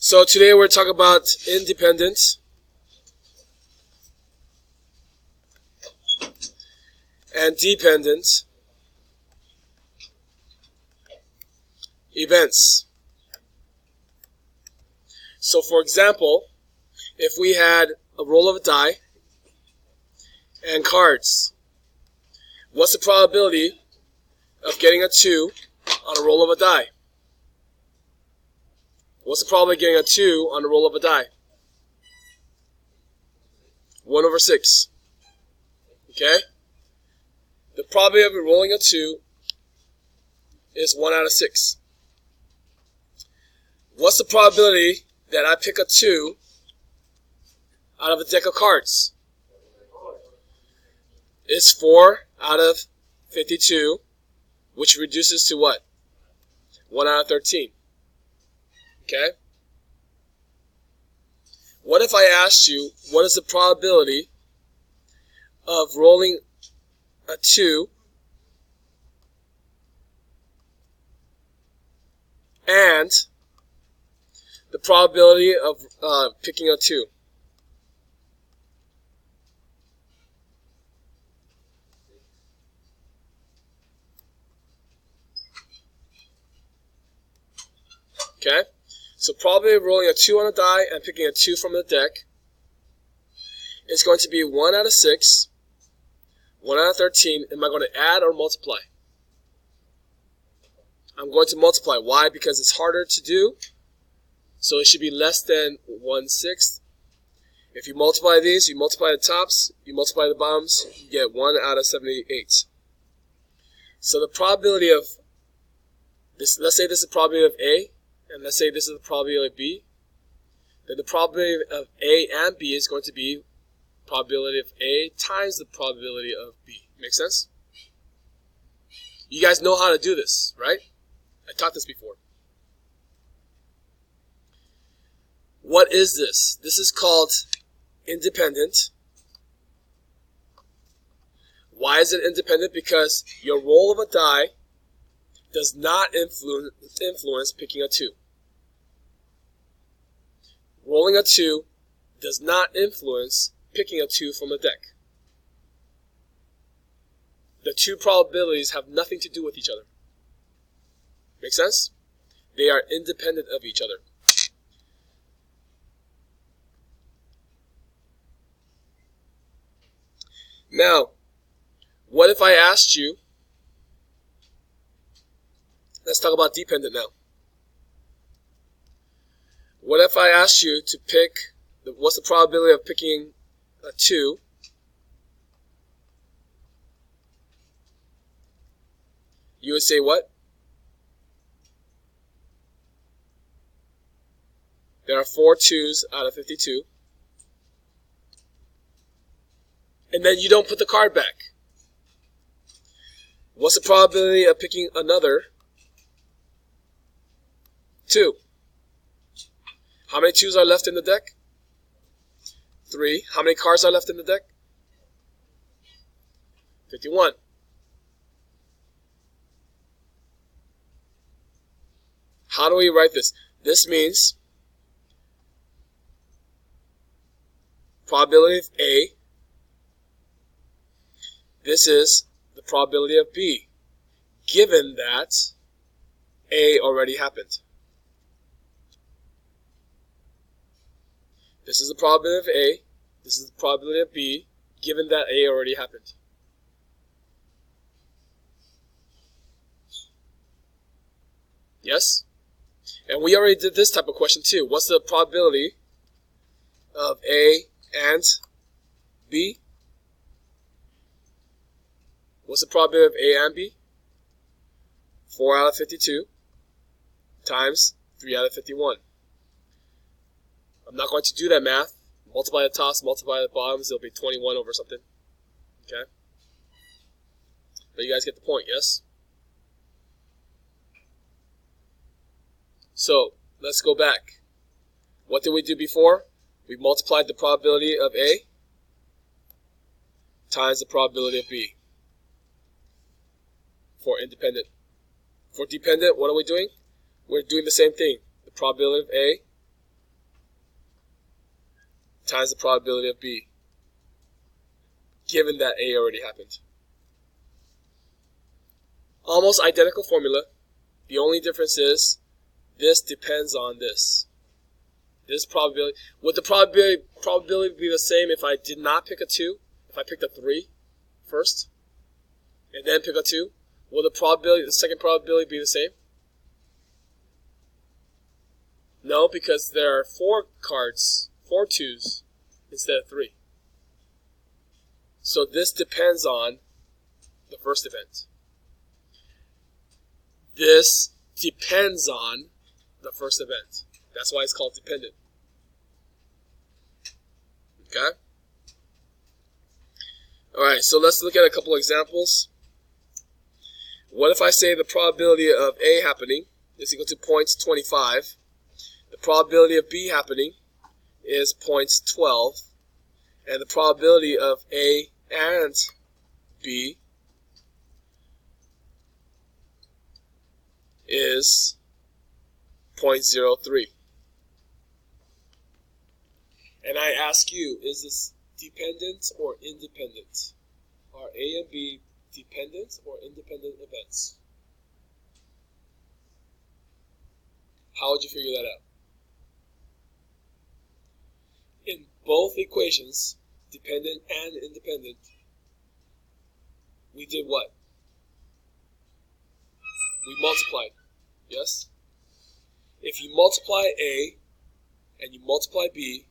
So today we're talking about independent and dependent events. So for example, if we had a roll of a die and cards, what's the probability of getting a 2 on a roll of a die? What's the probability of getting a 2 on a roll of a die? 1 over 6. Okay? The probability of rolling a 2 is 1 out of 6. What's the probability that I pick a 2 out of a deck of cards? It's 4 out of 52, which reduces to what? 1 out of 13. Okay? What if I asked you, what is the probability of rolling a 2 and the probability of picking a 2? Okay? So probability of rolling a 2 on a die and picking a 2 from the deck is going to be 1 out of 6, 1 out of 13. Am I going to add or multiply? I'm going to multiply. Why? Because it's harder to do. So it should be less than 1/6. If you multiply these, you multiply the tops, you multiply the bottoms, you get 1 out of 78. So the probability of this, let's say this is the probability of A, and let's say this is the probability of B, then the probability of A and B is going to be probability of A times the probability of B. Make sense? You guys know how to do this, right? I taught this before. What is this? This is called independent. Why is it independent? Because your roll of a die does not influence picking a 2. Rolling a 2 does not influence picking a 2 from the deck. The two probabilities have nothing to do with each other. Make sense? They are independent of each other. Now, what if I asked you, let's talk about dependent now. What if I asked you to pick, what's the probability of picking a 2 you would say what? There are 4 2s out of 52. And then you don't put the card back. What's the probability of picking another 2? How many 2s are left in the deck? 3. How many cards are left in the deck? 51. How do we write this? This means probability of A. This is the probability of B, given that A already happened. This is the probability of A. This is the probability of B, given that A already happened. Yes? And we already did this type of question too. What's the probability of A and B? What's the probability of A and B? 4 out of 52 times 3 out of 51. I'm not going to do that math. Multiply the tops, multiply the bottoms, it'll be 21 over something. Okay? But you guys get the point, yes? So, let's go back. What did we do before? We multiplied the probability of A times the probability of B for independent. For dependent, what are we doing? We're doing the same thing. The probability of A times the probability of B, given that A already happened. Almost identical formula. The only difference is this depends on this. This probability, would the probability be the same if I did not pick a 2? If I picked a 3 first and then pick a 2? Will the second probability be the same? No, because there are 4 cards, 4 2s instead of 3. So this depends on the first event. This depends on the first event. That's why it's called dependent. Okay? Alright, so let's look at a couple examples. What if I say the probability of A happening is equal to 0.25? The probability of B happening is 0.12. And the probability of A and B is 0.03. And I ask you, is this dependent or independent? Are A and B dependent or independent events? How would you figure that out? In both equations, dependent and independent, we did what? We multiplied, yes? If you multiply A and you multiply B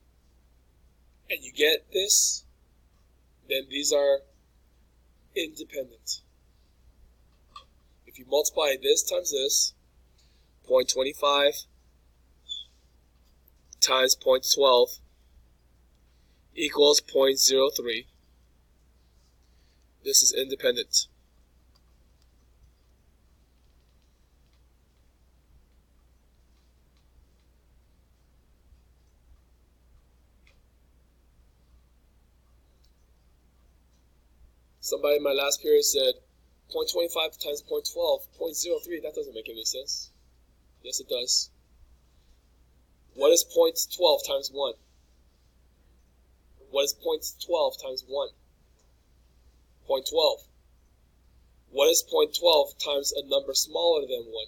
and you get this, then these are independent. If you multiply this times this, 0.25 times 0.12 equals 0.03. This is independent. Somebody in my last period said 0.25 times 0.12, 0.03, that doesn't make any sense. Yes, it does. What is 0.12 times 1? What is 0.12 times 1? 0.12. What is 0.12 times a number smaller than 1?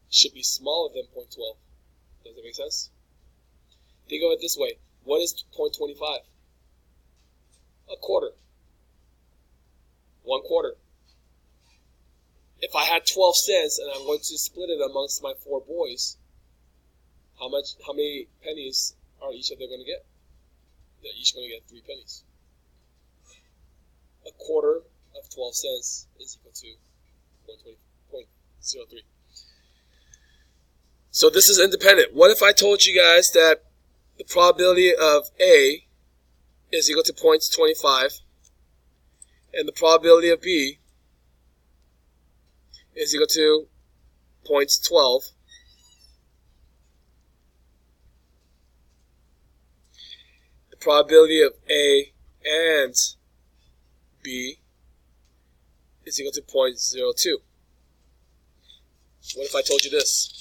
Should be smaller than 0.12. Does that make sense? Think of it this way. What is 0.25? A quarter. 1 quarter. If I had 12 cents and I'm going to split it amongst my 4 boys, how many pennies are each of them going to get? They're each going to get 3 pennies. A quarter of 12 cents is equal to 0.03. So this is independent. What if I told you guys that the probability of A is equal to 0.25 and the probability of B is equal to 0.12? The probability of A and B is equal to 0.02. What if I told you this?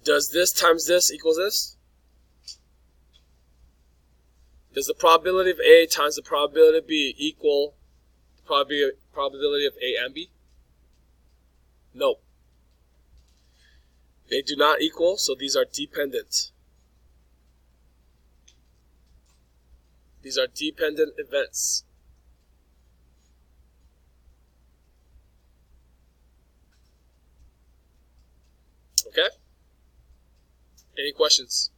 Does this times this equal this? Does the probability of A times the probability of B equal the probability of A and B? No. They do not equal, so these are dependent. These are dependent events. Okay? Any questions?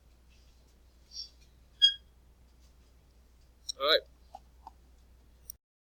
All right.